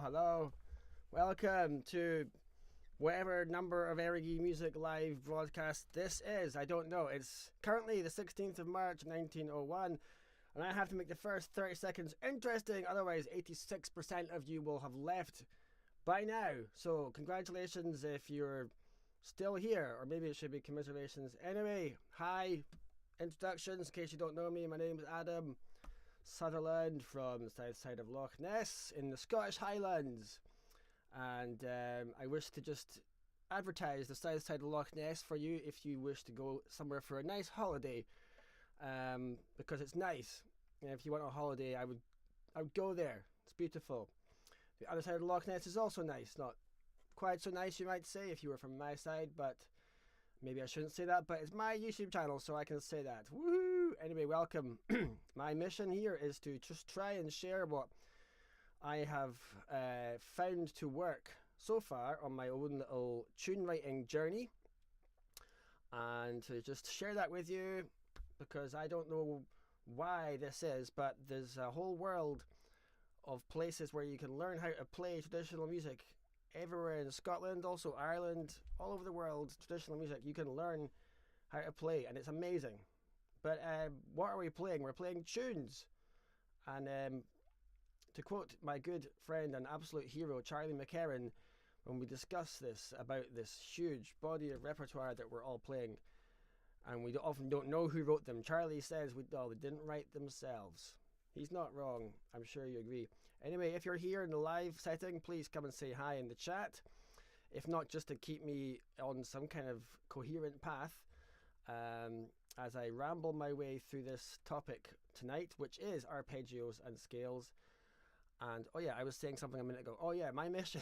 Hello. Welcome to whatever number of Errogie Music Live broadcast this is. I don't know. It's currently the 16th of March 1901, and I have to make the first 30 seconds interesting, otherwise 86% of you will have left by now. So congratulations if you're still here, or maybe it should be commiserations. Anyway, hi, introductions, in case you don't know me, my name is Adam Sutherland from the south side of Loch Ness in the Scottish Highlands, and I wish to just advertise the south side of Loch Ness for you if you wish to go somewhere for a nice holiday, because it's nice. And if you want a holiday, I would go there. It's beautiful. The other side of Loch Ness is also nice, not quite so nice you might say if you were from my side, but maybe I shouldn't say that, but it's my YouTube channel, so I can say that. Woohoo! Anyway, welcome. My mission here is to just try and share what I have found to work so far on my own little tune writing journey, and to just share that with you, because I don't know why this is, but there's a whole world of places where you can learn how to play traditional music everywhere in Scotland, also Ireland, all over the world. Traditional music, you can learn how to play, and it's amazing. But what are we playing? We're playing tunes. And to quote my good friend and absolute hero, Charlie McCarran, when we discuss this, about this huge body of repertoire that we're all playing, and we often don't know who wrote them, Charlie says they didn't write themselves. He's not wrong. I'm sure you agree. Anyway, if you're here in the live setting, please come and say hi in the chat. If not, just to keep me on some kind of coherent path as I ramble my way through this topic tonight, which is arpeggios and scales. And oh yeah, I was saying something a minute ago. Oh yeah, my mission,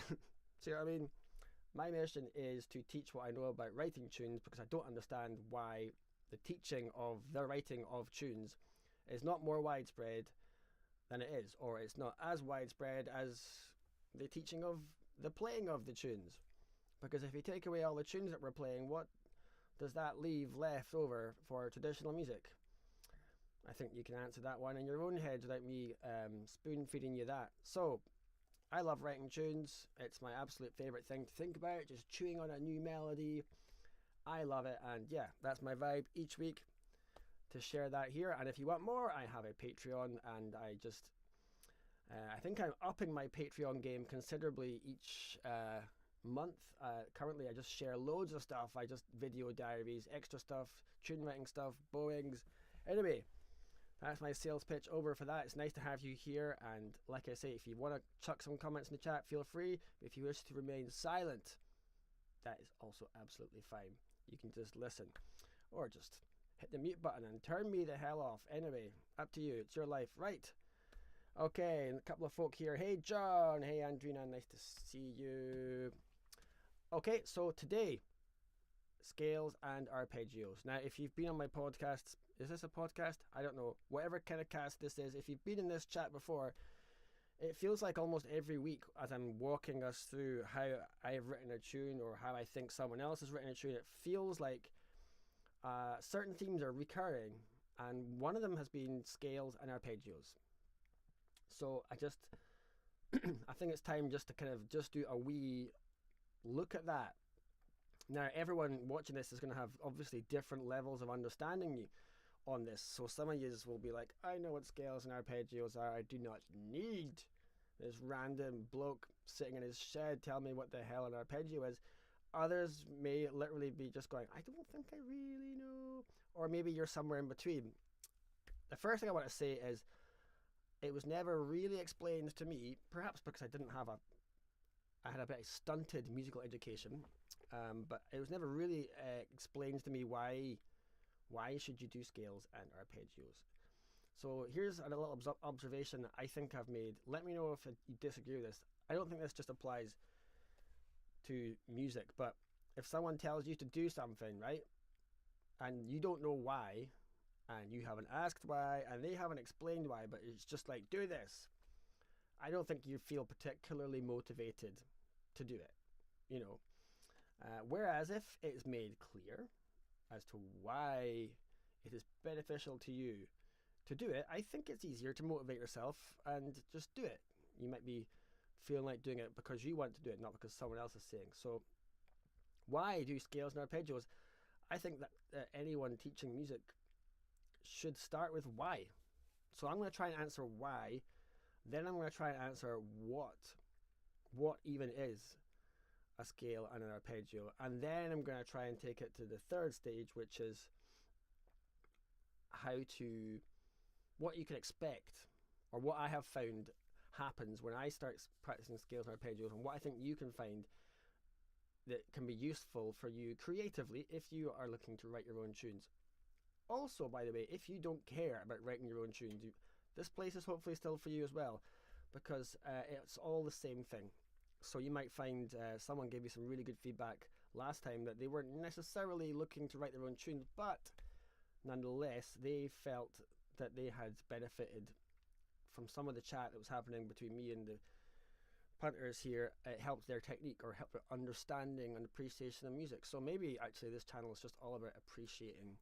see what I mean? My mission is to teach what I know about writing tunes, because I don't understand why the teaching of the writing of tunes is not more widespread than it is, or it's not as widespread as the teaching of the playing of the tunes. Because if you take away all the tunes that we're playing, what does that leave left over for traditional music? I think you can answer that one in your own head without me spoon feeding you that. So I love writing tunes. It's my absolute favorite thing to think about, just chewing on a new melody. I love it, and yeah, that's my vibe each week, to share that here. And if you want more, I have a Patreon, and I just I think I'm upping my Patreon game considerably each month. Currently I just share loads of stuff. I just video diaries, extra stuff, tune writing stuff, bowings. Anyway, that's my sales pitch over for that. It's nice to have you here, and like I say, if you want to chuck some comments in the chat, feel free. If you wish to remain silent, that is also absolutely fine. You can just listen, or just hit the mute button and turn me the hell off. Anyway, up to you. It's your life. Right. Okay, and a couple of folk here. Hey John, hey Andrina, nice to see you. Okay, so today, scales and arpeggios. Now, if you've been on my podcast, is this a podcast? I don't know. Whatever kind of cast this is, if you've been in this chat before, it feels like almost every week as I'm walking us through how I have written a tune, or how I think someone else has written a tune, it feels like certain themes are recurring, and one of them has been scales and arpeggios. So I just, I think it's time just to kind of just do a wee look at that. Now, everyone watching this is going to have obviously different levels of understanding on this. So some of you will be like, I know what scales and arpeggios are. I do not need this random bloke sitting in his shed tell me what the hell an arpeggio is. Others may literally be just going, I don't think I really know. Or maybe you're somewhere in between. The first thing I want to say is it was never really explained to me, perhaps because I had a very stunted musical education, but it was never really explained to me why should you do scales and arpeggios. So here's a little observation I think I've made. Let me know if you disagree with this. I don't think this just applies to music, but if someone tells you to do something, right, and you don't know why, and you haven't asked why, and they haven't explained why, but it's just like, do this, I don't think you feel particularly motivated to do it, you know. Whereas if it's made clear as to why it is beneficial to you to do it, I think it's easier to motivate yourself and just do it. You might be feeling like doing it because you want to do it, not because someone else is saying. So why do scales and arpeggios? I think that anyone teaching music should start with why. So I'm going to try and answer why, then I'm going to try and answer what even is a scale and an arpeggio, and then I'm going to try and take it to the third stage, which is what you can expect, or what I have found happens when I start practicing scales and arpeggios, and what I think you can find that can be useful for you creatively if you are looking to write your own tunes. Also, by the way, if you don't care about writing your own tunes, this place is hopefully still for you as well, because it's all the same thing. So you might find someone gave you some really good feedback last time that they weren't necessarily looking to write their own tunes, but nonetheless they felt that they had benefited from some of the chat that was happening between me and the punters here. It helped their technique, or helped their understanding and appreciation of music. So maybe actually this channel is just all about appreciating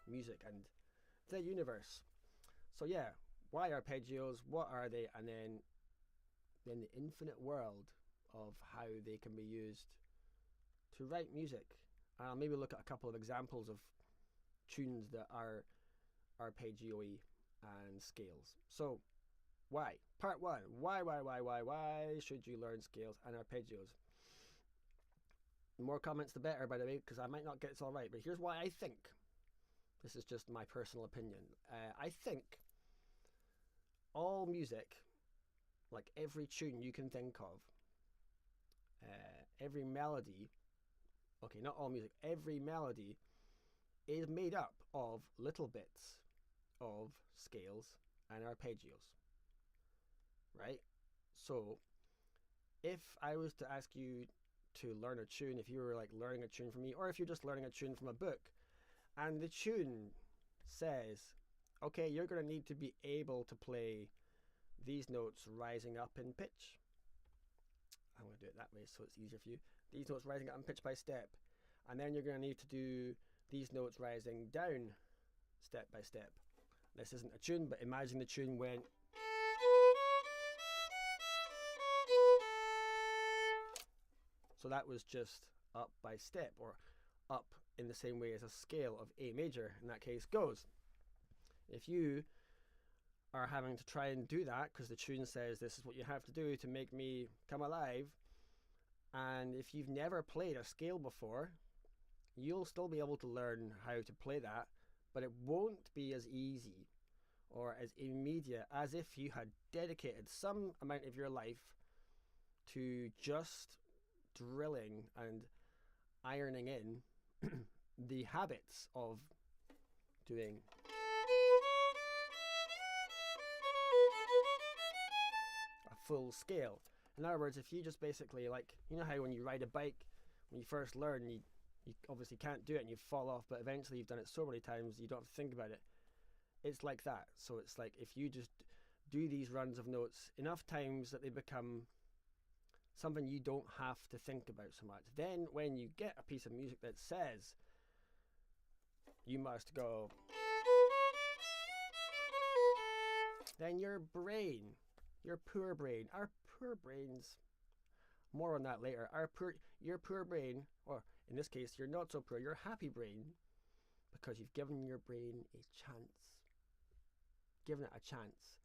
music and the universe. So yeah, why arpeggios, what are they, and then the infinite world of how they can be used to write music. And I'll maybe look at a couple of examples of tunes that are arpeggio-y and scales. So why? Part one, why should you learn scales and arpeggios? The more comments the better, by the way, because I might not get this all right, but here's why I think. This is just my personal opinion. I think all music, like every tune you can think of, every melody, okay, not all music, every melody is made up of little bits of scales and arpeggios, right? So if I was to ask you to learn a tune, if you were like learning a tune from me, or if you're just learning a tune from a book, and the tune says, okay, you're going to need to be able to play these notes rising up in pitch. I'm going to do it that way so it's easier for you. These notes rising up in pitch by step. And then you're going to need to do these notes rising down step by step. This isn't a tune, but imagine the tune went. So that was just up by step, or up in the same way as a scale of A major in that case goes. If you are having to try and do that because the tune says this is what you have to do to make me come alive, and if you've never played a scale before, you'll still be able to learn how to play that, but it won't be as easy or as immediate as if you had dedicated some amount of your life to just drilling and ironing in the habits of doing a full scale. In other words, if you just basically, like, you know how when you ride a bike, when you first learn, you obviously can't do it and you fall off, but eventually you've done it so many times you don't have to think about it. It's like that. So it's like if you just do these runs of notes enough times that they become something you don't have to think about so much, then when you get a piece of music that says you must go, then your brain, your poor brain, our poor brains, more on that later, your poor brain, or in this case, your not so poor, your happy brain, because you've given your brain a chance, given it a chance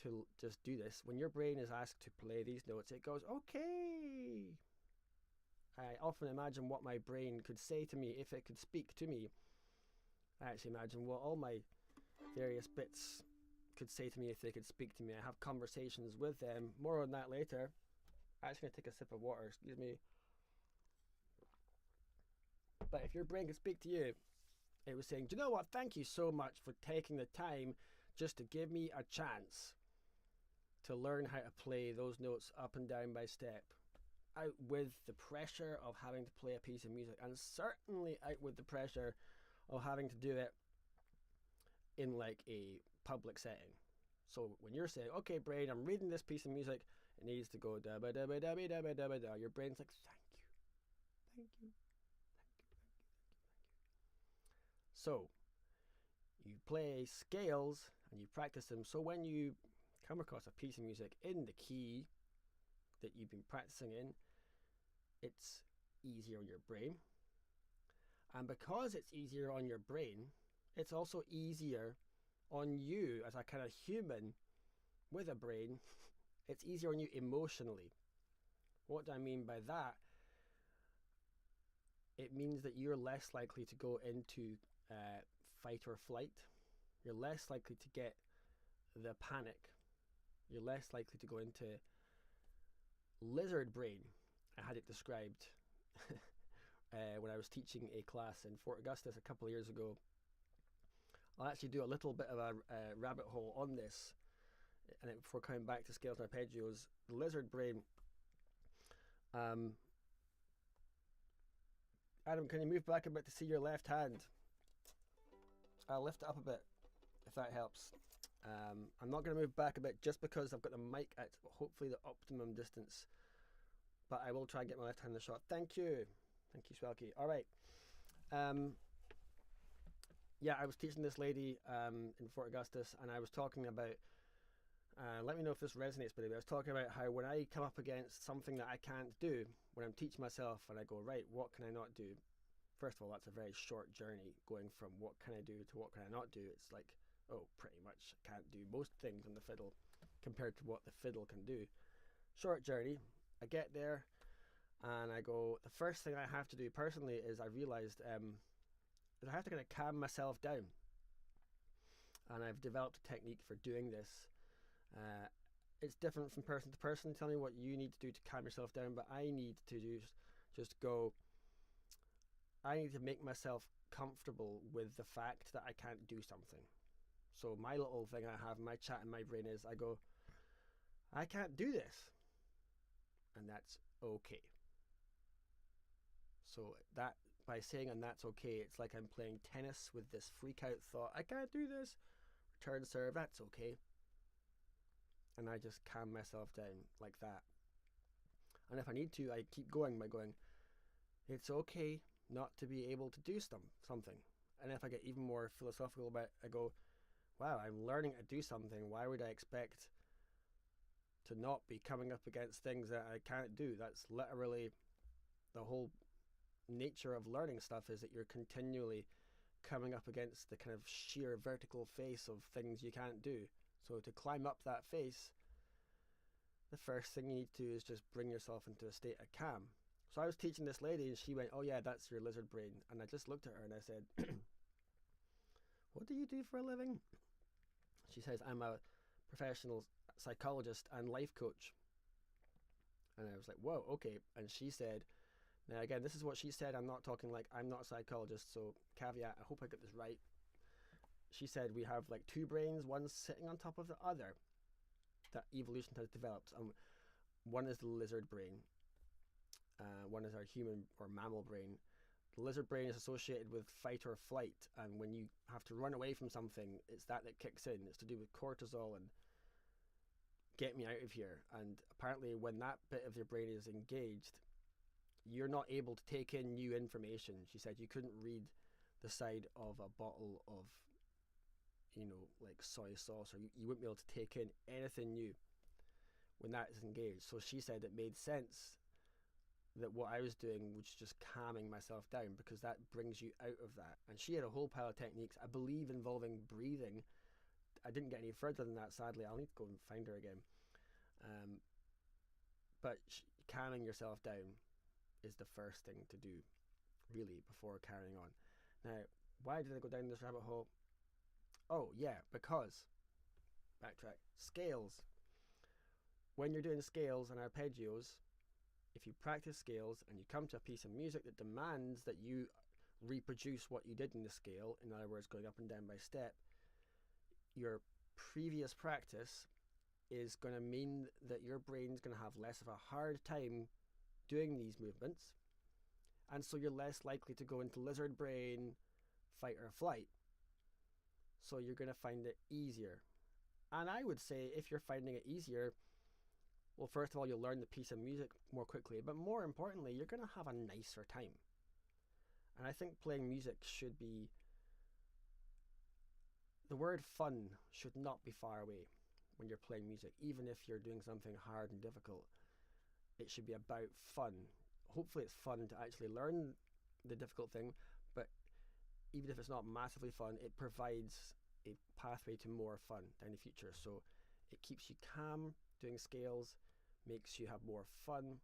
to just do this. When your brain is asked to play these notes, it goes, okay. I often imagine what my brain could say to me if it could speak to me. I actually imagine what all my various bits could say to me if they could speak to me. I have conversations with them. More on that later. I'm actually going to take a sip of water, excuse me. But if your brain could speak to you, it was saying, do you know what? Thank you so much for taking the time just to give me a chance to learn how to play those notes up and down by step. Out with the pressure of having to play a piece of music, and certainly out with the pressure of having to do it in like a public setting. So when you're saying, okay brain, I'm reading this piece of music, it needs to go da ba da ba da ba da ba da ba da, your brain's like, thank you. So you play scales and you practice them, so when you come across a piece of music in the key that you've been practicing in, it's easier on your brain. And because it's easier on your brain, it's also easier on you as a kind of human with a brain. It's easier on you emotionally. What do I mean by that? It means that you're less likely to go into fight or flight. You're less likely to get the panic. You're less likely to go into lizard brain. I had it described when I was teaching a class in Fort Augustus a couple of years ago. I'll actually do a little bit of a rabbit hole on this, and before coming back to scales and arpeggios. The lizard brain. Adam, can you move back a bit to see your left hand? I'll lift it up a bit if that helps. I'm not going to move back a bit just because I've got the mic at hopefully the optimum distance, but I will try and get my left hand in the shot. Thank you, Swelky. All right. Yeah, I was teaching this lady in Fort Augustus, and I was talking about, let me know if this resonates, but I was talking about how when I come up against something that I can't do, when I'm teaching myself and I go, right, what can I not do? First of all, that's a very short journey going from what can I do to what can I not do. It's like, oh, pretty much can't do most things on the fiddle compared to what the fiddle can do. Short journey. I get there and I go, the first thing I have to do personally is I realized that I have to kind of calm myself down. And I've developed a technique for doing this. It's different from person to person. Tell me what you need to do to calm yourself down, but I need to just go, I need to make myself comfortable with the fact that I can't do something. So my little thing I have, my chat in my brain is, I go, I can't do this. And that's okay. So that, by saying and that's okay, it's like I'm playing tennis with this freak out thought, I can't do this. Return serve, that's okay. And I just calm myself down like that. And if I need to, I keep going by going, it's okay not to be able to do something. And if I get even more philosophical about it, I go, wow, I'm learning to do something. Why would I expect to not be coming up against things that I can't do? That's literally the whole nature of learning stuff, is that you're continually coming up against the kind of sheer vertical face of things you can't do. So to climb up that face, the first thing you need to do is just bring yourself into a state of calm. So I was teaching this lady and she went, oh yeah, that's your lizard brain. And I just looked at her and I said, what do you do for a living? She says, I'm a professional psychologist and life coach. And I was like, whoa, okay. And she said, now again, this is what she said. I'm not talking like, I'm not a psychologist, so caveat, I hope I get this right. She said we have like two brains, one sitting on top of the other, that evolution has developed. One is the lizard brain. One is our human or mammal brain. The lizard brain is associated with fight or flight, and when you have to run away from something, it's that kicks in. It's to do with cortisol and get me out of here. And apparently when that bit of your brain is engaged, you're not able to take in new information. She said you couldn't read the side of a bottle of, like soy sauce, or you wouldn't be able to take in anything new when that is engaged. So she said it made sense that what I was doing was just calming myself down, because that brings you out of that. And she had a whole pile of techniques, I believe, involving breathing. I didn't get any further than that, sadly. I'll need to go and find her again. But calming yourself down is the first thing to do, really, before carrying on. Now, why did I go down this rabbit hole? Oh, yeah, because, backtrack, scales. When you're doing scales and arpeggios, if you practice scales and you come to a piece of music that demands that you reproduce what you did in the scale, in other words, going up and down by step, your previous practice is going to mean that your brain's going to have less of a hard time doing these movements, and so you're less likely to go into lizard brain, fight or flight. So you're going to find it easier. And I would say, if you're finding it easier, well, first of all, you'll learn the piece of music more quickly, but more importantly, you're going to have a nicer time. And I think playing music should be, the word fun should not be far away when you're playing music. Even if you're doing something hard and difficult, it should be about fun. Hopefully it's fun to actually learn the difficult thing, but even if it's not massively fun, it provides a pathway to more fun down the future. So it keeps you calm doing scales, makes you have more fun,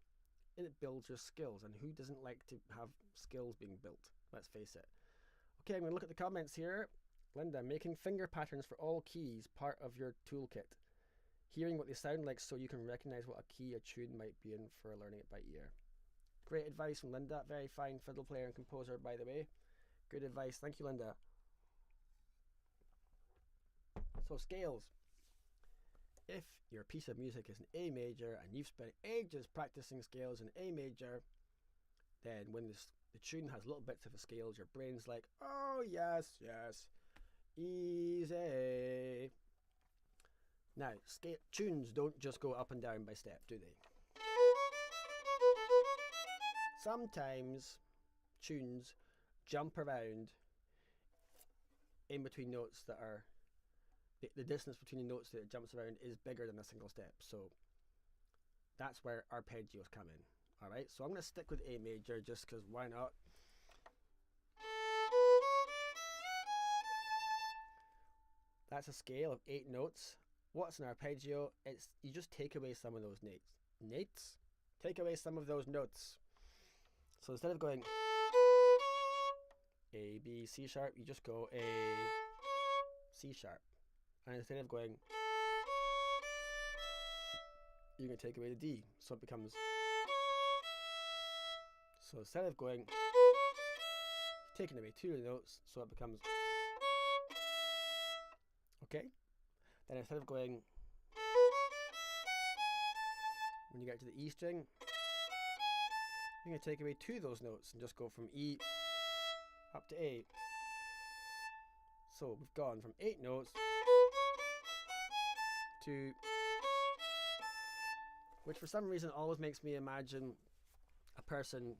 and it builds your skills. And who doesn't like to have skills being built? Let's face it. Okay, I'm going to look at the comments here. Linda, making finger patterns for all keys, part of your toolkit. Hearing what they sound like so you can recognize what a key a tune might be in for learning it by ear. Great advice from Linda. Very fine fiddle player and composer, by the way. Good advice. Thank you, Linda. So, scales. If your piece of music is an A major and you've spent ages practicing scales in A major, then when the tune has little bits of the scales, your brain's like, oh yes, yes, easy. Now, tunes don't just go up and down by step, do they? Sometimes tunes jump around in between notes that are, the distance between the notes that it jumps around is bigger than a single step. So that's where arpeggios come in. Alright, so I'm going to stick with A major just because why not? That's a scale of 8 notes. What's an arpeggio? It's, you just take away some of those notes. Take away some of those notes. So instead of going A, B, C sharp, you just go A, C sharp. And instead of going, you can take away the D, so it becomes. So instead of going, taking away 2 of the notes, so it becomes. Okay? Then instead of going, when you get to the E string, you can take away 2 of those notes and just go from E up to A. So we've gone from 8 notes to, which for some reason always makes me imagine a person,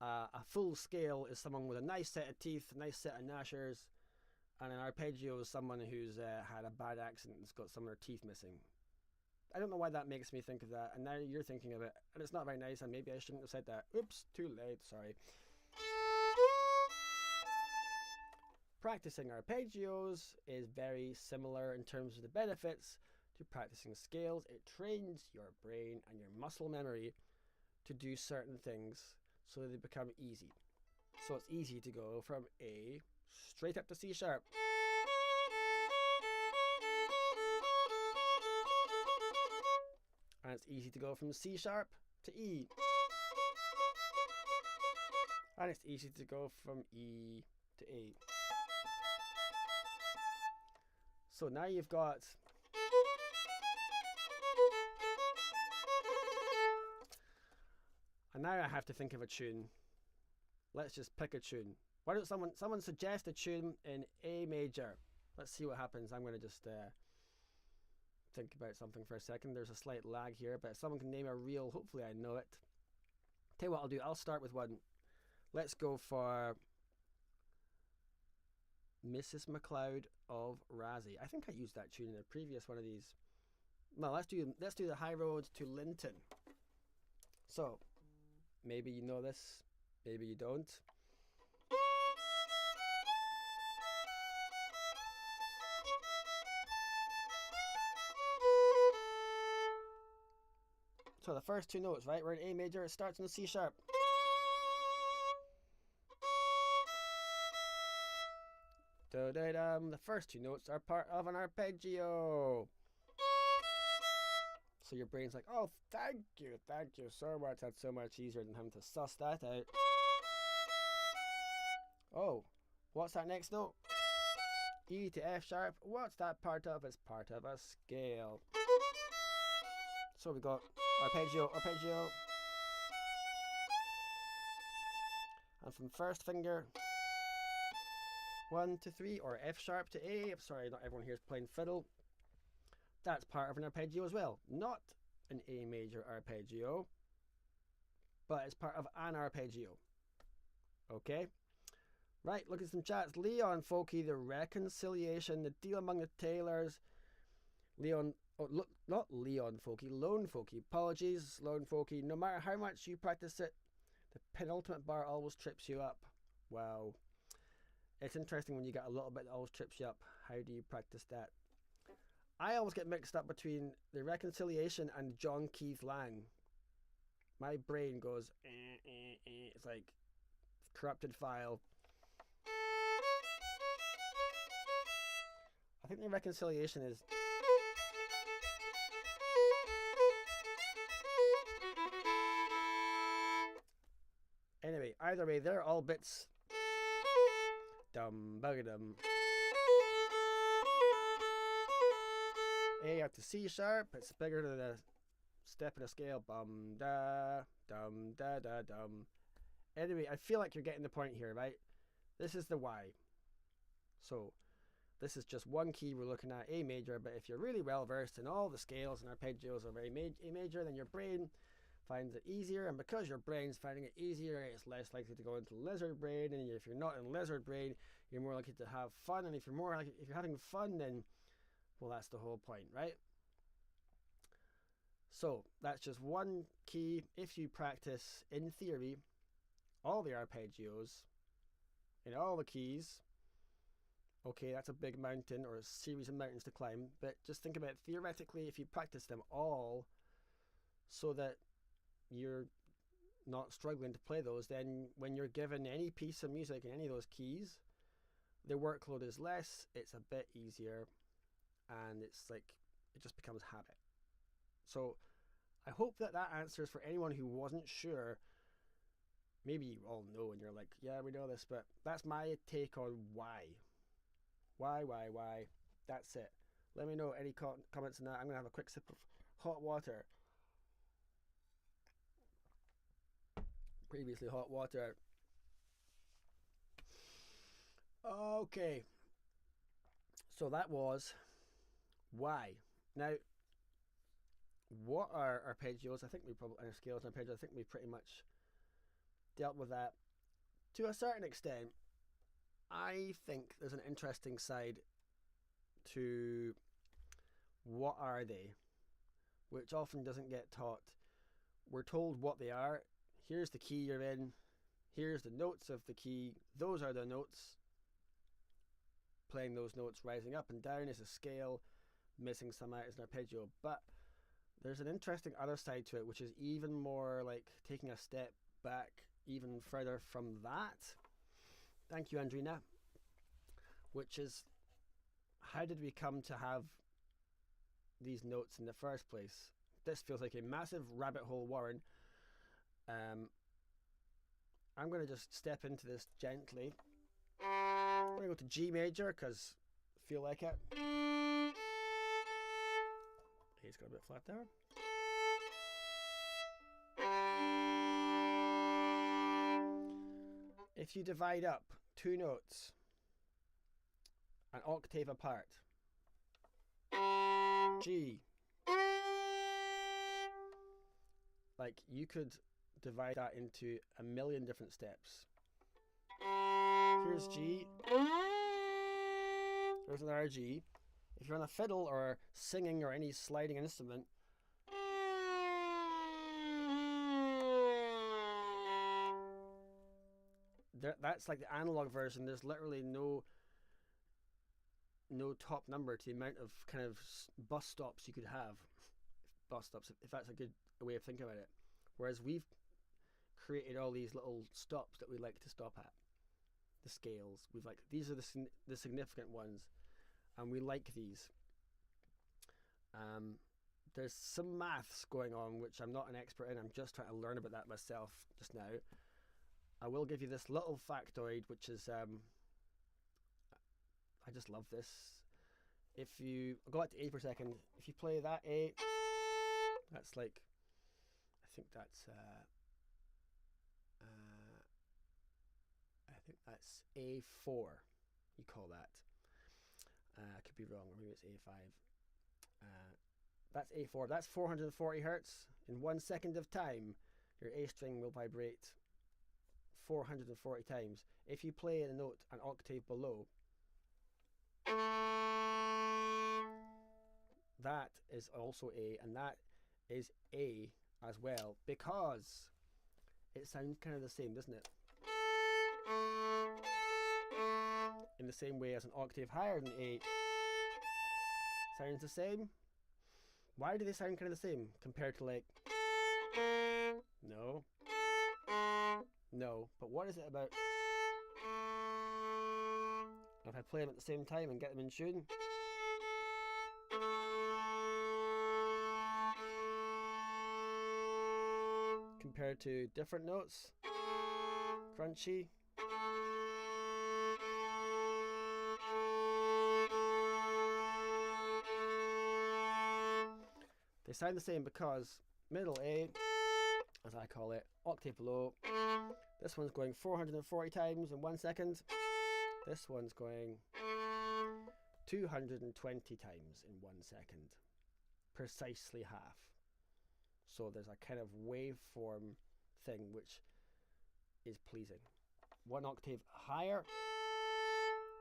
a full scale is someone with a nice set of teeth, a nice set of gnashers, and an arpeggio is someone who's had a bad accident and's got some of their teeth missing. I don't know why that makes me think of that, and now you're thinking of it, and it's not very nice, and maybe I shouldn't have said that. Oops, too late, sorry. Practicing arpeggios is very similar in terms of the benefits to practicing scales. It trains your brain and your muscle memory to do certain things so that they become easy. So it's easy to go from A straight up to C sharp. And it's easy to go from C sharp to E. And it's easy to go from E to A. So now you've got and now I have to think of a tune. Let's just pick a tune. Why don't someone suggest a tune in A major? Let's see what happens. I'm going to just think about something for a second. There's a slight lag here, but if someone can name a real, hopefully I know it. Tell you what I'll do. I'll start with one. Let's go for Mrs. MacLeod of Razzie. I think I used that tune in a previous one of these. Well, let's do the High Road to Linton. So, maybe you know this, maybe you don't. So the first two notes, right? We're in A major, it starts in C sharp. The first two notes are part of an arpeggio. So your brain's like, oh, thank you so much. That's so much easier than having to suss that out. Oh, what's that next note? E to F sharp. What's that part of? It's part of a scale. So we got arpeggio, arpeggio. And from first finger, 1 to 3, or F sharp to A. I'm sorry, not everyone here is playing fiddle. That's part of an arpeggio as well. Not an A major arpeggio, but it's part of an arpeggio. Okay? Right, look at some chats. Leon Folky, the reconciliation, the deal among the tailors. Leon, oh, look, not Leon Folky, Lone Folky. Apologies, Lone Folky. No matter how much you practice it, the penultimate bar always trips you up. Wow. It's interesting when you get a little bit that always trips you up. How do you practice that? I always get mixed up between the reconciliation and John Keith Lang. My brain goes, it's like corrupted file. I think the reconciliation is. Anyway, either way, they're all bits. Dum buggadum. A up to C sharp, it's bigger than the step in a scale. Bum da dum da da dum. Anyway, I feel like you're getting the point here, right? This is the Y. So this is just one key we're looking at, A major, but if you're really well versed in all the scales and arpeggios of A major, then your brain finds it easier, and because your brain's finding it easier, it's less likely to go into lizard brain, and if you're not in lizard brain, you're more likely to have fun, and if you're having fun, then, well, that's the whole point, right? So that's just one key. If you practice, in theory, all the arpeggios in all the keys, okay, that's a big mountain or a series of mountains to climb, but just think about it theoretically. If you practice them all so that you're not struggling to play those, then when you're given any piece of music in any of those keys, the workload is less, it's a bit easier, and it's like it just becomes habit. So I hope that answers for anyone who wasn't sure. Maybe you all know and you're like, yeah, we know this, but that's my take on why. Why? That's it. Let me know any comments on that. I'm going to have a quick sip of hot water. Previously hot water. Okay. So that was why. Now, what are arpeggios? I think we probably, and scales and arpeggios, I think we pretty much dealt with that to a certain extent. I think there's an interesting side to what are they, which often doesn't get taught. We're told what they are. Here's the key you're in. Here's the notes of the key. Those are the notes. Playing those notes, rising up and down is a scale. Missing some out is an arpeggio. But there's an interesting other side to it, which is even more like taking a step back, even further from that. Thank you, Andrina. Which is, how did we come to have these notes in the first place? This feels like a massive rabbit hole, Warren. I'm going to just step into this gently. I'm going to go to G major because I feel like it. A's got a bit flat there. If you divide up two notes an octave apart, G, like you could divide that into a million different steps. Here's G. There's an Errogie. If you're on a fiddle or singing or any sliding instrument, that's like the analog version. There's literally no top number to the amount of kind of bus stops you could have. Bus stops, if that's a good way of thinking about it. Whereas we've created all these little stops that we like to stop at. The scales. We've like, these are the significant ones, and we like these. There's some maths going on which I'm not an expert in. I'm just trying to learn about that myself just now. I will give you this little factoid, which is I just love this. If you go back to A for a second, if you play that A, that's like, I think that's A4. You call that. I could be wrong, or maybe it's A5. That's A4. That's 440 hertz. In 1 second of time, your A string will vibrate 440 times. If you play the note an octave below, that is also A, and that is A as well, because it sounds kind of the same, doesn't it? In the same way as an octave higher than A sounds the same. Why do they sound kind of the same compared to like no, but what is it about if I play them at the same time and get them in tune? Compared to different notes, crunchy. They sound the same because middle A, as I call it, octave below. This one's going 440 times in 1 second. This one's going 220 times in 1 second. Precisely half. So there's a kind of waveform thing which is pleasing. 1 octave higher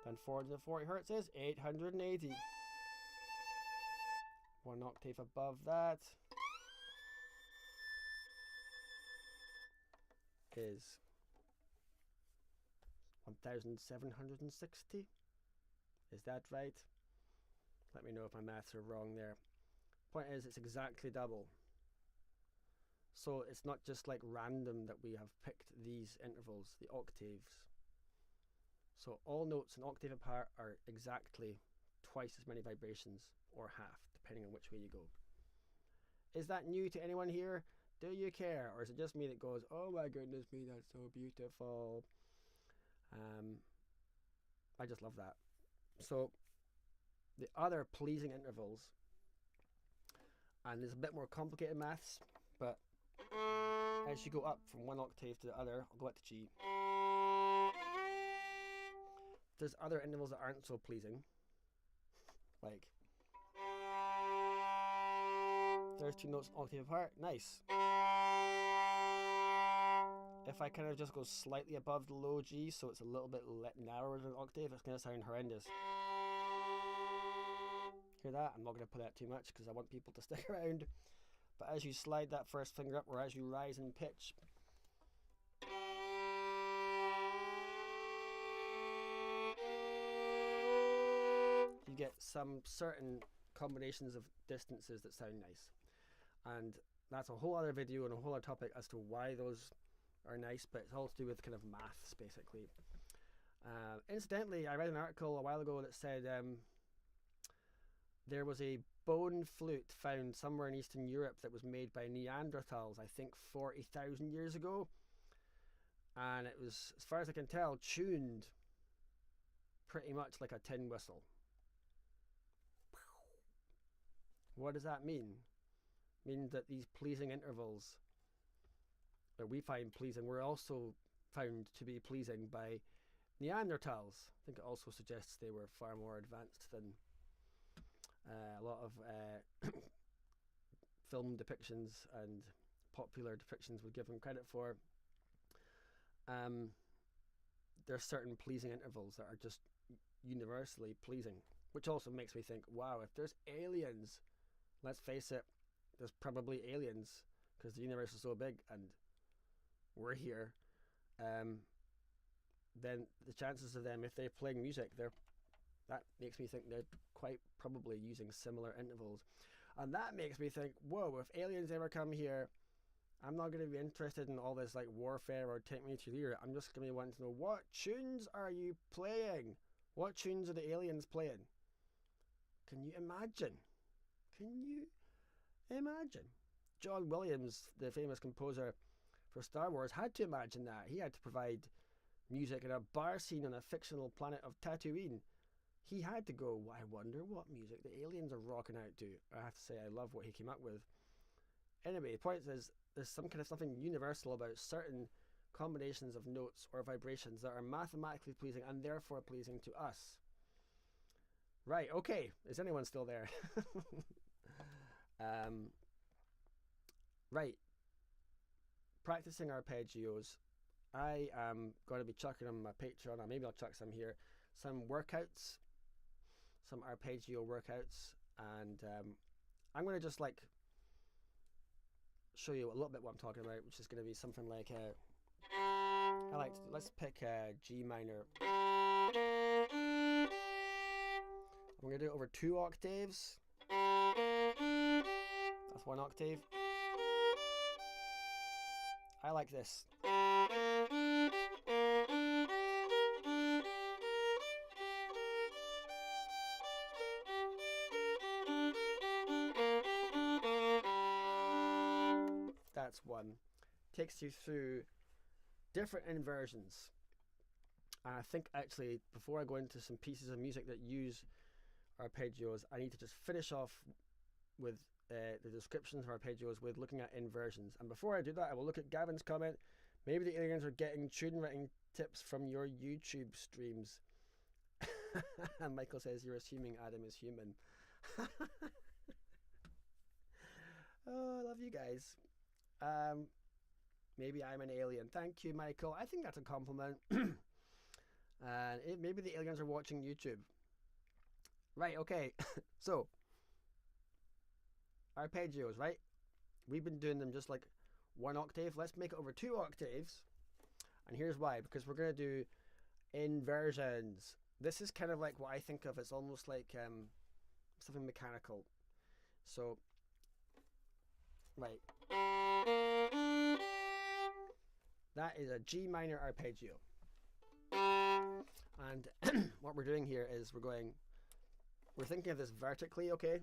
than 440 hertz is 880. 1 octave above that is 1760. Is that right? Let me know if my maths are wrong there. Point is, it's exactly double. So it's not just like random that we have picked these intervals, the octaves. So all notes an octave apart are exactly twice as many vibrations, or half, depending on which way you go. Is that new to anyone here? Do you care? Or is it just me that goes, oh my goodness me, that's so beautiful? I just love that. So the other pleasing intervals, and there's a bit more complicated maths, but as you go up from 1 octave to the other, I'll go up to G. There's other intervals that aren't so pleasing. Like, there's 2 notes an octave apart. Nice. If I kind of just go slightly above the low G, so it's a little bit narrower than an octave, it's going to sound horrendous. Hear that? I'm not going to play that too much because I want people to stick around. But as you slide that first finger up, or as you rise in pitch, you get some certain combinations of distances that sound nice. And that's a whole other video and a whole other topic as to why those are nice, but it's all to do with kind of maths, basically. Incidentally, I read an article a while ago that said there was a bone flute found somewhere in Eastern Europe that was made by Neanderthals, I think 40,000 years ago. And it was, as far as I can tell, tuned pretty much like a tin whistle. What does that mean? It means that these pleasing intervals that we find pleasing were also found to be pleasing by Neanderthals. I think it also suggests they were far more advanced than a lot of film depictions and popular depictions would give them credit for. There are certain pleasing intervals that are just universally pleasing. Which also makes me think, wow, if there's aliens, let's face it, there's probably aliens because the universe is so big and we're here. Then the chances of them, if they're playing music, that makes me think they're quite probably using similar intervals. And that makes me think, whoa, if aliens ever come here, I'm not going to be interested in all this like warfare or take me to here. I'm just going to be wanting to know, what tunes are you playing? What tunes are the aliens playing? Can you imagine? Can you imagine? John Williams, the famous composer for Star Wars, had to imagine that. He had to provide music in a bar scene on a fictional planet of Tatooine. He had to go, I wonder what music the aliens are rocking out to. I have to say, I love what he came up with. Anyway, the point is, there's some kind of something universal about certain combinations of notes or vibrations that are mathematically pleasing and therefore pleasing to us. Right, okay. Is anyone still there? Right. Practicing arpeggios. I am going to be chucking on my Patreon, or maybe I'll chuck some here, some workouts, some arpeggio workouts, and I'm going to just like show you a little bit what I'm talking about, which is going to be something like let's pick G minor. I'm going to do it over 2 octaves. That's 1 octave. I like this. That's one. Takes you through different inversions. And I think actually, before I go into some pieces of music that use arpeggios, I need to just finish off with the descriptions of arpeggios with looking at inversions. And before I do that, I will look at Gavin's comment. Maybe the aliens are getting tune writing tips from your YouTube streams. And Michael says, you're assuming Adam is human. Oh, I love you guys. Maybe I'm an alien. Thank you, Michael. I think that's a compliment. And maybe the aliens are watching YouTube. Right, okay. So, arpeggios, right? We've been doing them just like 1 octave. Let's make it over 2 octaves. And here's why. Because we're going to do inversions. This is kind of like what I think of as almost like something mechanical. So, right. That is a G minor arpeggio. And what we're doing here is we're thinking of this vertically, okay?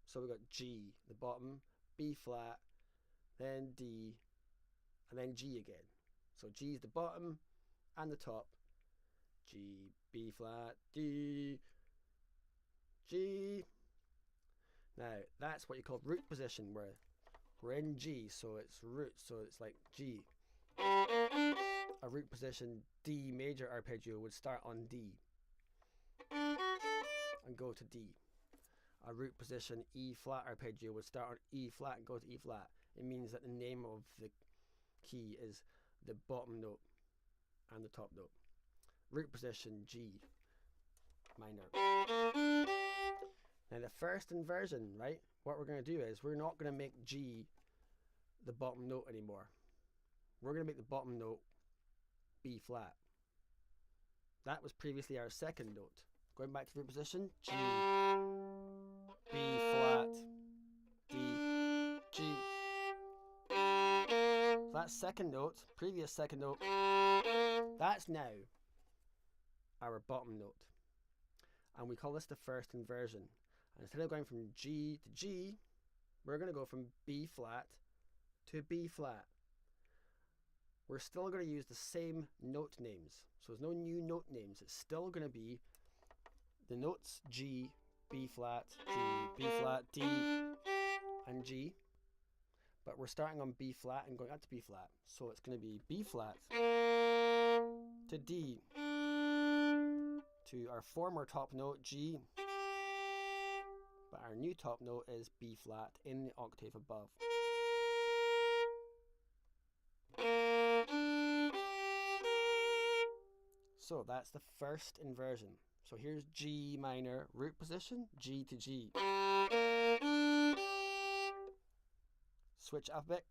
So we've got G, the bottom, B flat, then D, and then G again. So G is the bottom and the top. G, B flat, D, G. Now, that's what you call root position, where we're in G, so it's root, so it's like G. A root position D major arpeggio would start on D and go to D. A root position E flat arpeggio would start on E flat and go to E flat. It means that the name of the key is the bottom note and the top note. Root position G minor. Now the first inversion, right? What we're going to do is we're not going to make G the bottom note anymore. We're going to make the bottom note B flat. That was previously our second note. Going back to root position, G, B flat, D, G. So that second note, previous second note, that's now our bottom note. And we call this the first inversion. And instead of going from G to G, we're going to go from B flat to B flat. We're still going to use the same note names. So there's no new note names. It's still going to be the notes G, B flat, G, B flat, D, and G. But we're starting on B flat and going up to B flat. So it's going to be B flat to D to our former top note G. But our new top note is B flat in the octave above. So that's the first inversion. So here's G minor, root position, G to G. Switch up a bit.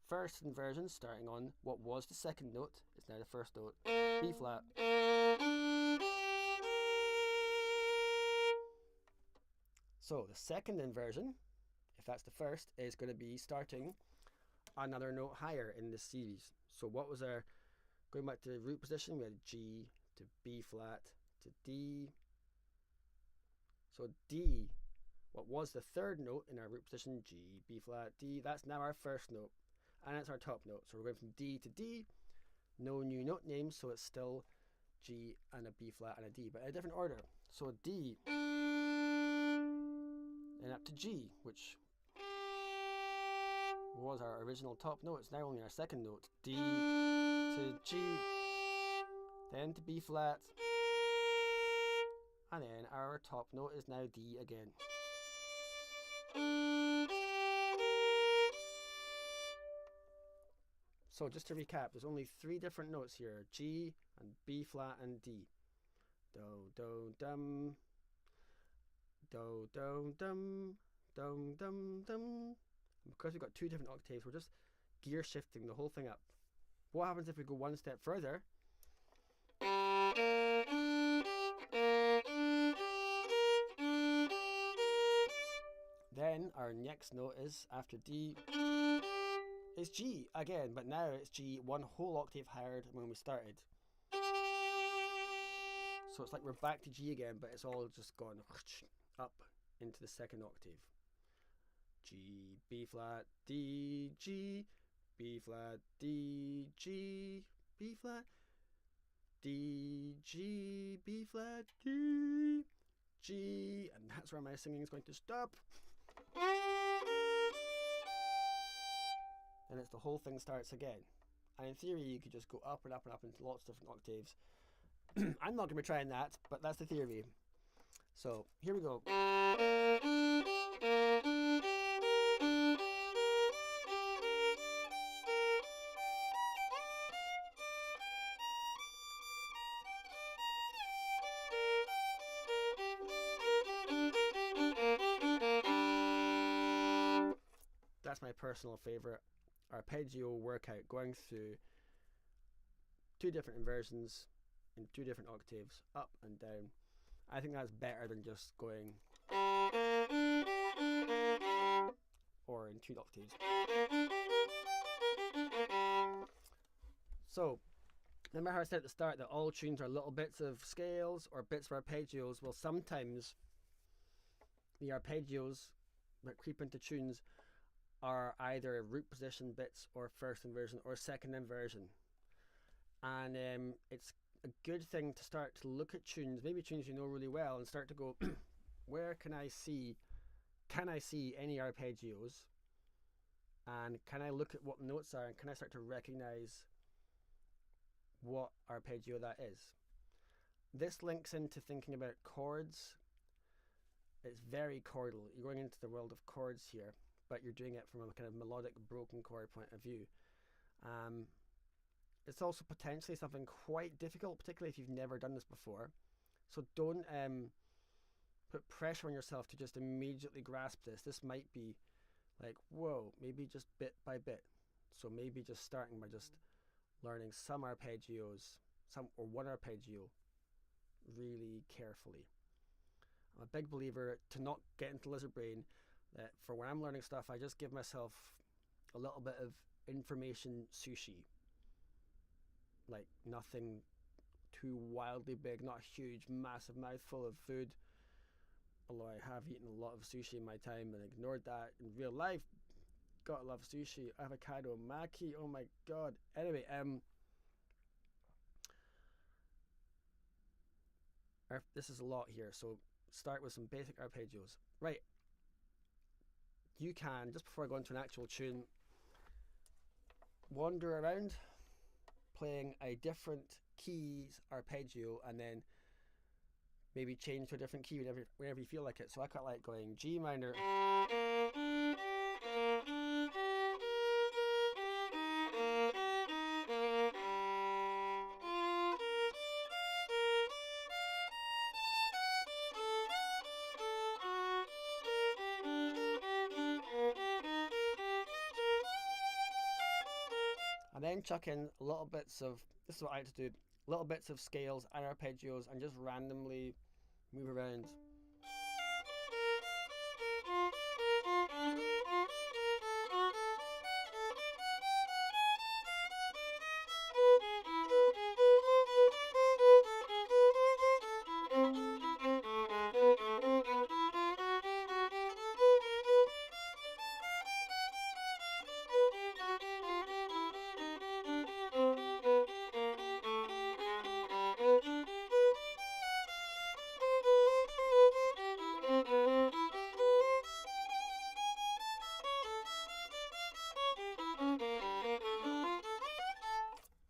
First inversion starting on what was the second note is now the first note, B flat. So the second inversion, if that's the first, is going to be starting another note higher in this series. So what was our, going back to the root position, we had G to B flat to D. So D, what was the third note in our root position, G, B flat, D, that's now our first note. And it's our top note. So we're going from D to D, no new note names, so it's still G and a B flat and a D, but in a different order. So D, and up to G, which was our original top note. It's now only our second note. D to G, then to B flat, and then our top note is now D again. So just to recap, there's only 3 different notes here, G and B flat and D. Do, do, dum. Do, do, dum. Dum, dum, dum. Because we've got 2 different octaves, we're just gear shifting the whole thing up. What happens if we go one step further? Then our next note is, after D, is G again, but now it's G 1 whole octave higher than when we started. So it's like we're back to G again, but it's all just gone up into the second octave. G, B flat, D, G, B flat, D, G, B flat, D, G, B flat, D, G, and that's where my singing is going to stop. And it's the whole thing starts again. And in theory, you could just go up and up and up into lots of different octaves. I'm not going to be trying that, but that's the theory. So here we go. That's my personal favorite arpeggio workout, going through 2 different inversions in 2 different octaves, up and down. I think that's better than just going or in 2 octaves. So remember how I said at the start that all tunes are little bits of scales or bits of arpeggios? Well, sometimes the arpeggios that creep into tunes are either root position bits or first inversion or second inversion. And it's a good thing to start to look at tunes, maybe tunes you know really well, and start to go, where can I see any arpeggios, and can I look at what notes are, and can I start to recognize what arpeggio that is? This links into thinking about chords. It's very chordal. You're going into the world of chords here, but you're doing it from a kind of melodic broken chord point of view. It's also potentially something quite difficult, particularly if you've never done this before. So don't put pressure on yourself to just immediately grasp this. This might be like, whoa, maybe just bit by bit. So maybe just starting by just learning some arpeggios, or one arpeggio really carefully. I'm a big believer to not get into lizard brain, that for when I'm learning stuff, I just give myself a little bit of information sushi. Like nothing too wildly big, not a huge, massive mouthful of food. Although I have eaten a lot of sushi in my time and ignored that in real life. Gotta love sushi. Avocado maki, oh my god. Anyway, this is a lot here, so start with some basic arpeggios. Right. You can, just before I go into an actual tune, wander around playing a different keys arpeggio and then maybe change to a different key whenever you feel like it. So I quite like going G minor, and then chuck in little bits of, this is what I like to do, little bits of scales and arpeggios, and just randomly move around.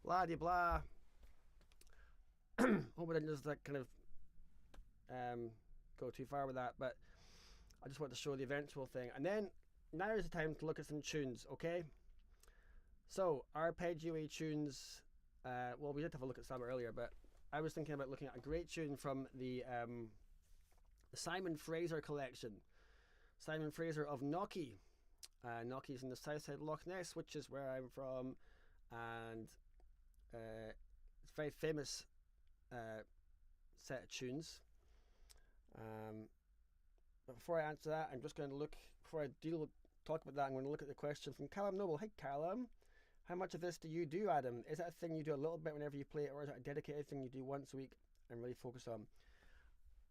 Blah de blah. Hope I didn't just like kind of go too far with that, but I just want to show the eventual thing. And then now is the time to look at some tunes, okay? So arpeggio tunes. Well, we did have a look at some earlier, but I was thinking about looking at a great tune from the Simon Fraser collection. Simon Fraser of Knocky. Knocky's in the south side of Loch Ness, which is where I'm from, and it's a very famous set of tunes. But before I answer that, I'm just going to look, before I talk about that, I'm going to look at the question from Callum Noble. Hey Callum, how much of this do you do, Adam? Is that a thing you do a little bit whenever you play it, or is it a dedicated thing you do once a week and really focus on?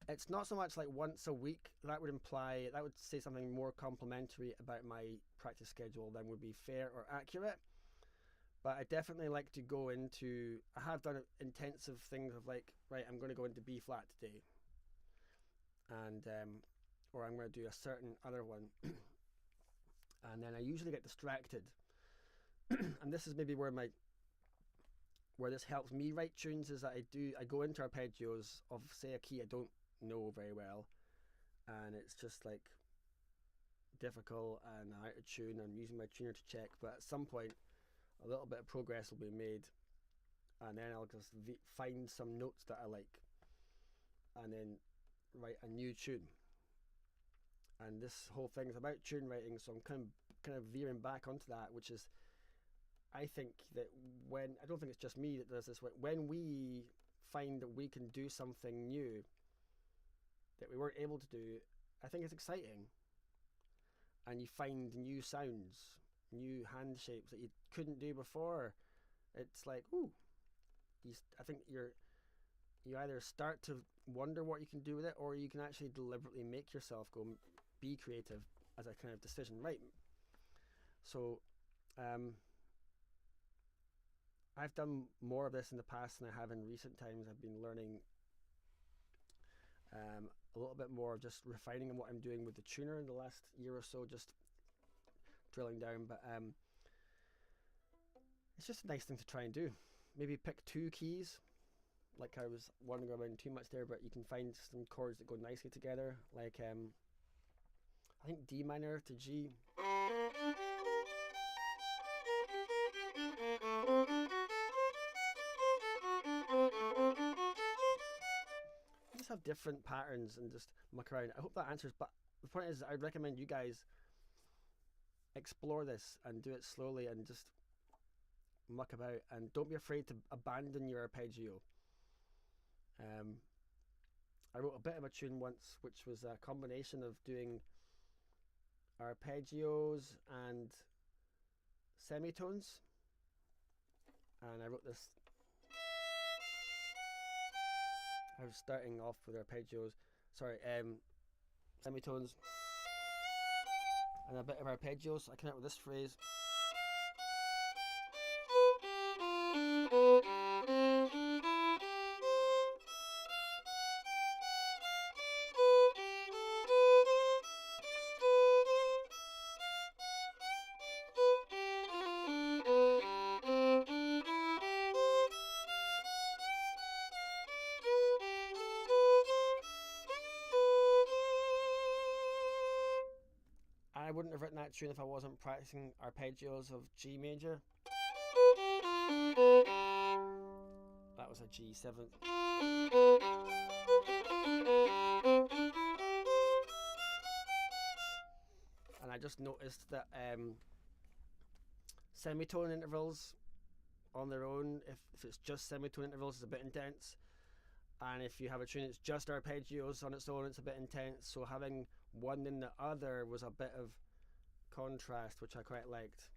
It's not so much like once a week. That would say something more complimentary about my practice schedule than would be fair or accurate. But I definitely like to go into, I have done intensive things of like, right, I'm going to go into B flat today, and or I'm going to do a certain other one, and then I usually get distracted. And this is maybe where this helps me write tunes, is that I go into arpeggios of, say, a key I don't know very well, and it's just like difficult and out of tune. I'm using my tuner to check, but at some point a little bit of progress will be made, and then I'll just find some notes that I like and then write a new tune. And this whole thing is about tune writing, so I'm kind of veering back onto that, which is, I think that I don't think it's just me that does this, when we find that we can do something new that we weren't able to do, I think it's exciting. And you find new sounds, new hand shapes that you couldn't do before. It's like, ooh, I think you either start to wonder what you can do with it, or you can actually deliberately make yourself go be creative as a kind of decision. Right. So I've done more of this in the past than I have in recent times. I've been learning a little bit more, just refining on what I'm doing with the tuner in the last year or so, just drilling down. But it's just a nice thing to try and do. Maybe pick two keys, like I was wandering around too much there, but you can find some chords that go nicely together, like I think D minor to G. Just have different patterns and just muck around. I hope that answers, but the point is, I'd recommend you guys explore this and do it slowly and just muck about, and don't be afraid to abandon your arpeggio. I wrote a bit of a tune once which was a combination of doing arpeggios and semitones, and I wrote this. I was starting off with semitones and a bit of arpeggios. So I came up with this phrase. I wouldn't have written that tune if I wasn't practicing arpeggios of G major. That was a G7. And I just noticed that semitone intervals on their own. If it's just semitone intervals, it's a bit intense. And if you have a tune that's just arpeggios on its own, it's a bit intense. So having one in the other was a bit of contrast, which I quite liked.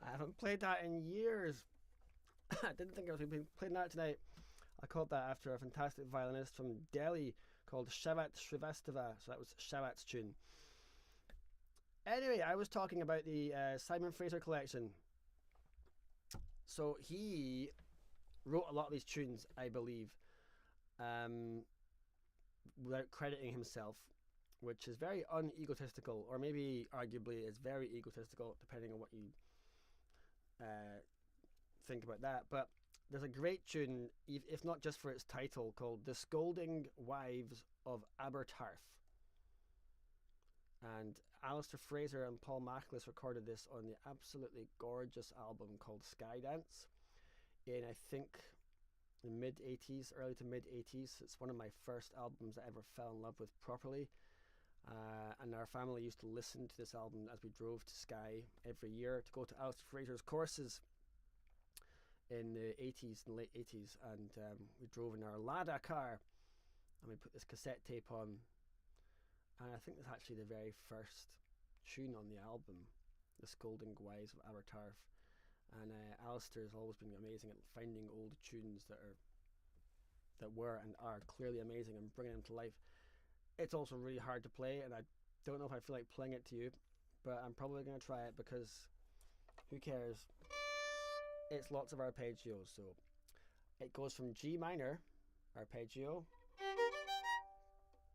I haven't played that in years. I didn't think I was going to be playing that tonight. I called that after a fantastic violinist from Delhi called Shavat Shrivastava. So that was Shavat's tune. Anyway, I was talking about the Simon Fraser collection. So he wrote a lot of these tunes, I believe, without crediting himself, which is very unegotistical, or maybe arguably is very egotistical, depending on what you think about that. But there's a great tune, if not just for its title, called The Scolding Wives of Abertarf. And Alistair Fraser and Paul Machlis recorded this on the absolutely gorgeous album called Skydance in, I think, the mid-80s, early to mid-80s. It's one of my first albums I ever fell in love with properly. And our family used to listen to this album as we drove to Skye every year to go to Alistair Fraser's courses in the 80s and late 80s. And we drove in our Lada car and we put this cassette tape on. And I think that's actually the very first tune on the album, The Scolding Wives of Abertarf. And Alistair has always been amazing at finding old tunes that were and are clearly amazing and bringing them to life. It's also really hard to play, and I don't know if I feel like playing it to you, but I'm probably going to try it because who cares? It's lots of arpeggios. So it goes from G minor, arpeggio,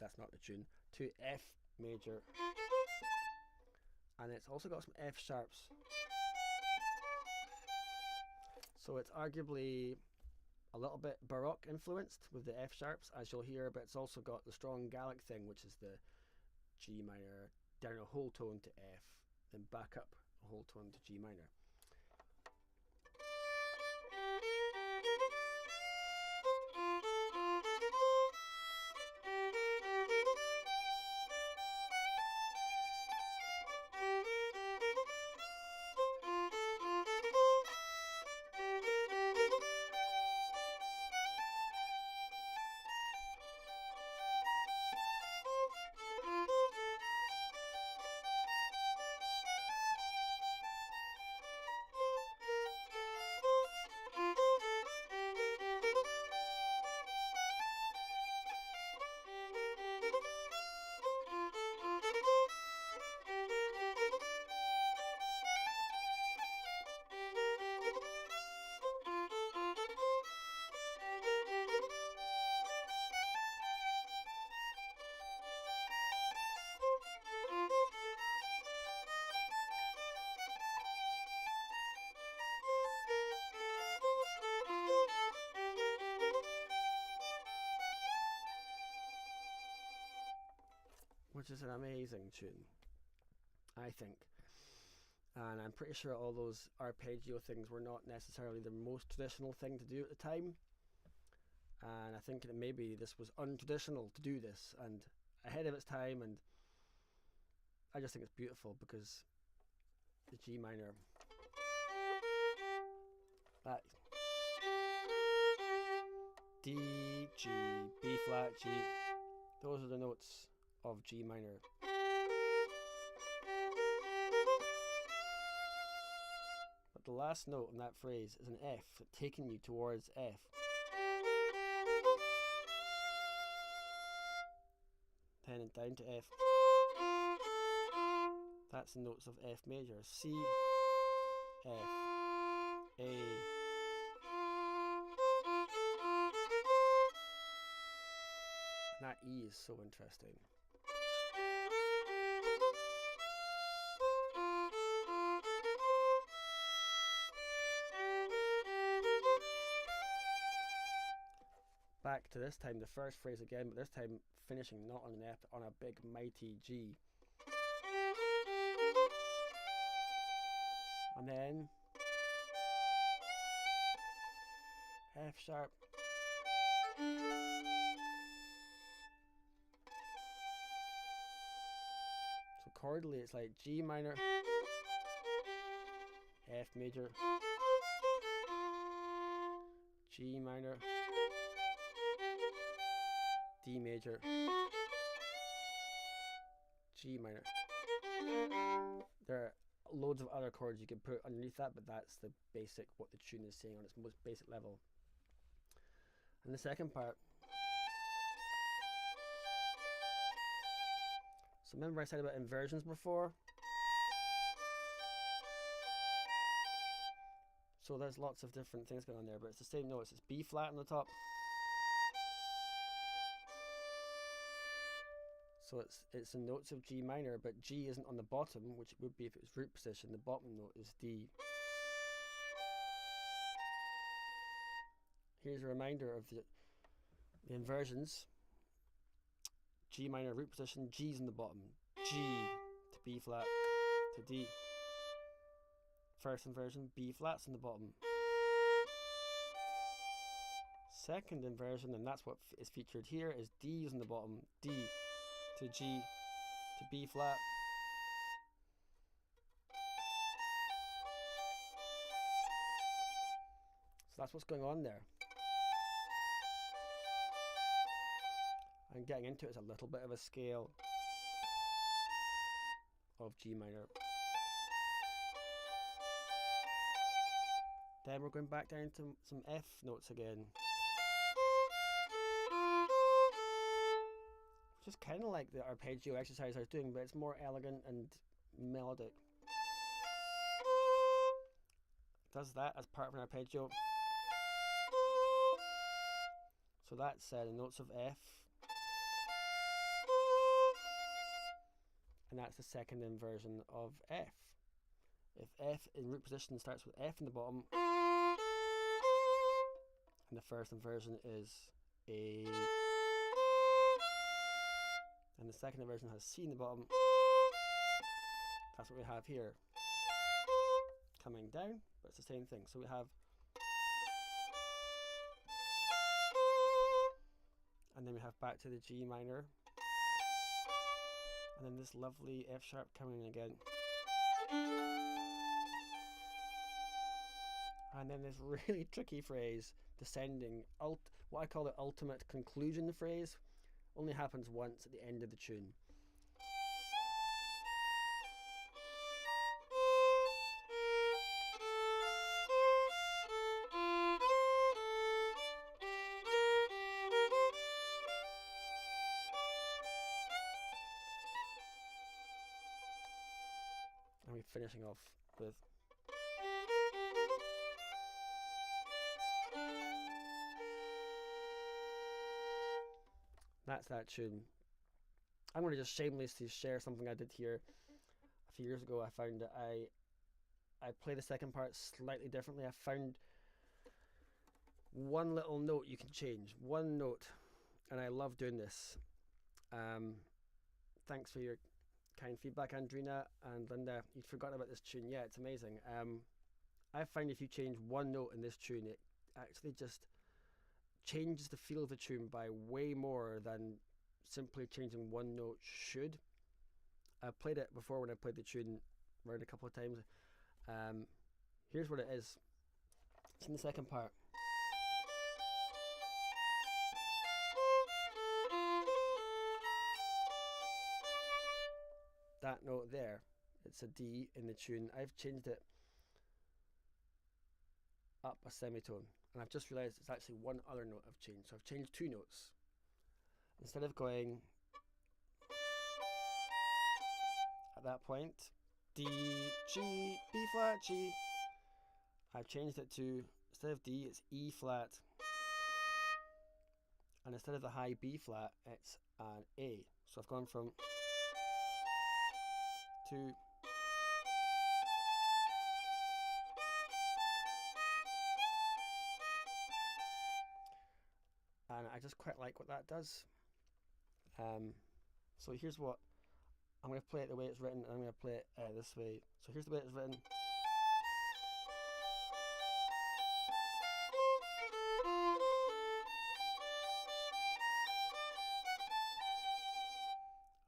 that's not the tune, to F major, and it's also got some F sharps. So it's arguably a little bit Baroque influenced with the F sharps, as you'll hear, but it's also got the strong Gallic thing, which is the G minor down a whole tone to F, then back up a whole tone to G minor. Which is an amazing tune, I think. And I'm pretty sure all those arpeggio things were not necessarily the most traditional thing to do at the time. And I think that maybe this was untraditional to do this and ahead of its time. And I just think it's beautiful because the G minor, that D, G, B flat, G, those are the notes of G minor. But the last note in that phrase is an F, taking you towards F. then down to F. That's the notes of F major. C, F, A. And that E is so interesting. Back to this time, the first phrase again, but this time finishing not on an F, but on a big mighty G. And then F sharp. So chordally it's like G minor, F major, G minor, D major, G minor. There are loads of other chords you can put underneath that, but that's the basic, what the tune is saying on its most basic level. And the second part. So remember I said about inversions before? So there's lots of different things going on there, but it's the same notes. It's B flat on the top. So it's the notes of G minor, but G isn't on the bottom, which it would be if it was root position. The bottom note is D. Here's a reminder of the inversions. G minor root position, G's in the bottom. G to B flat to D. First inversion, B flat's in the bottom. Second inversion, and that's what is featured here, is D's in the bottom. D to G to B flat. So that's what's going on there. And getting into it is a little bit of a scale of G minor. Then we're going back down to some F notes again. Which is kind of like the arpeggio exercise I was doing, but it's more elegant and melodic. Does that as part of an arpeggio. So that's the notes of F. And that's the second inversion of F. If F in root position starts with F in the bottom, and the first inversion is A, and the second inversion has C in the bottom, that's what we have here. Coming down, but it's the same thing. So we have, and then we have back to the G minor, and then this lovely F sharp coming in again. And then this really tricky phrase, descending, what I call the ultimate conclusion phrase, only happens once at the end of the tune. And we're finishing off with that's that tune. I'm going to just shamelessly share something I did here a few years ago. I found that I play the second part slightly differently. I found one little note you can change, one note, and I love doing this. Thanks for your kind feedback, Andrina and Linda. You'd forgotten about this tune. Yeah, it's amazing. I find if you change one note in this tune, it actually just changes the feel of the tune by way more than simply changing one note should. I've played it before when I played the tune around a couple of times. Here's what it is. It's in the second part. That note there, it's a D in the tune. I've changed it up a semitone, and I've just realised it's actually one other note I've changed. So I've changed two notes. Instead of going that point. D, G, B flat, G. I've changed it to, instead of D, it's E flat. And instead of the high B flat, it's an A. So I've gone from to, and I just quite like what that does. So here's what I'm going to play it the way it's written, and I'm going to play it this way. So here's the way it's written.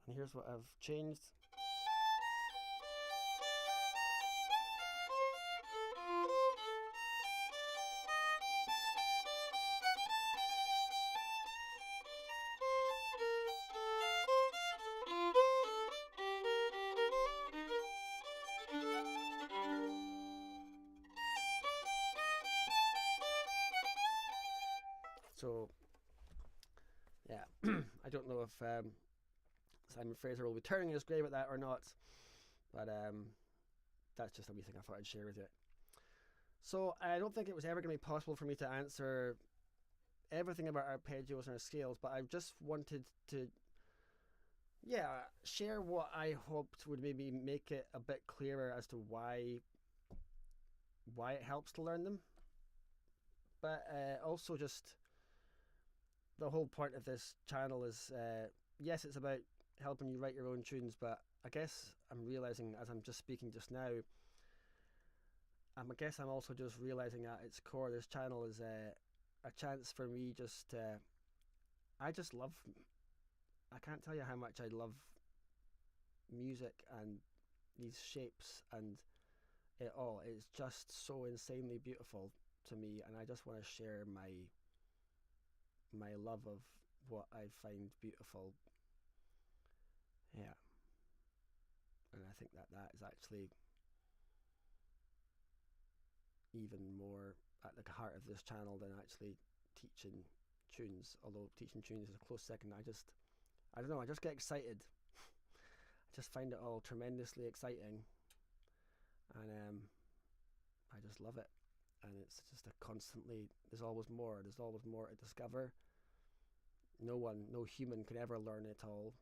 And here's what I've changed. So, yeah, I don't know if Simon Fraser will be turning his grave at that or not, but that's just a wee thing I thought I'd share with you. So I don't think it was ever going to be possible for me to answer everything about arpeggios and scales, but I just wanted to, share what I hoped would maybe make it a bit clearer as to why it helps to learn them, but also just the whole point of this channel is, yes, it's about helping you write your own tunes, but I guess I'm realizing as I'm just speaking just now, I guess I'm also just realizing at its core, this channel is a chance for me just I just love, I can't tell you how much I love music and these shapes and it all. It's just so insanely beautiful to me, and I just want to share my love of what I find beautiful. Yeah. And I think that is actually even more at the heart of this channel than actually teaching tunes, although teaching tunes is a close second. I don't know, I just get excited. I just find it all tremendously exciting, and I just love it. And it's just there's always more to discover. No human can ever learn it all.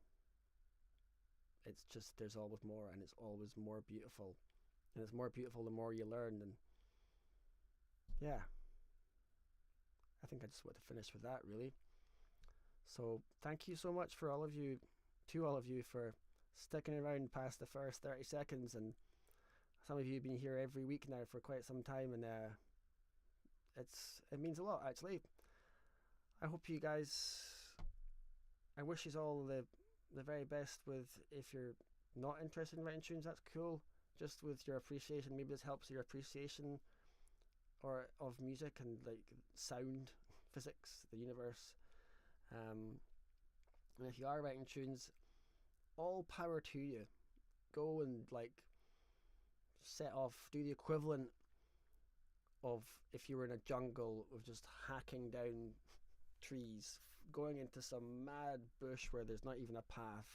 It's just, there's always more, and it's always more beautiful, and it's more beautiful the more you learn. And yeah, I think I just want to finish with that, really. So thank you so much to all of you for sticking around past the first 30 seconds, and some of you have been here every week now for quite some time, and it means a lot, actually. I hope you guys, I wish you all the very best with, if you're not interested in writing tunes, that's cool, just with your appreciation. Maybe this helps your appreciation of music and like sound, physics, the universe. And if you are writing tunes, all power to you. Go and like set off, do the equivalent of if you were in a jungle of just hacking down trees, going into some mad bush where there's not even a path.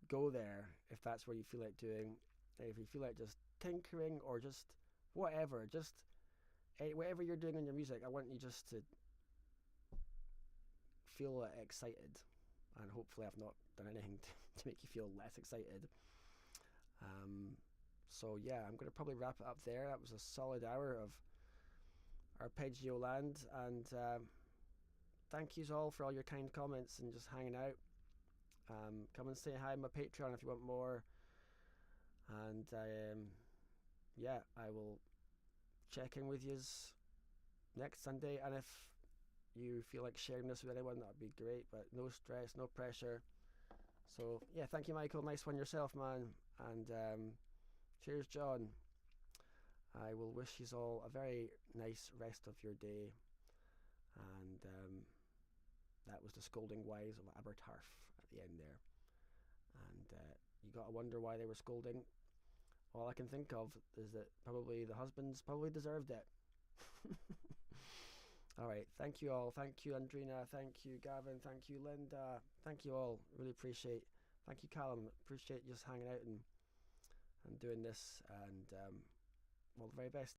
Go there if that's what you feel like doing. If you feel like just tinkering or just whatever, just whatever you're doing in your music, I want you just to feel excited, and hopefully I've not done anything to make you feel less excited. So yeah, I'm going to probably wrap it up there. That was a solid hour of Arpeggio Land, and thank yous all for all your kind comments and just hanging out. Come and say hi on my Patreon if you want more, and yeah, I will check in with yous next Sunday, and if you feel like sharing this with anyone, that would be great, but no stress, no pressure. So yeah, thank you, Michael. Nice one yourself, man. And cheers, John. I will wish you all a very nice rest of your day. And that was the Scolding Wives of Abertarf at the end there. And you got to wonder why they were scolding. All I can think of is that probably the husbands probably deserved it. Alright, thank you all. Thank you, Andrina. Thank you, Gavin. Thank you, Linda. Thank you all. Really appreciate Thank you, Callum. Appreciate you just hanging out and doing this, and all the very best.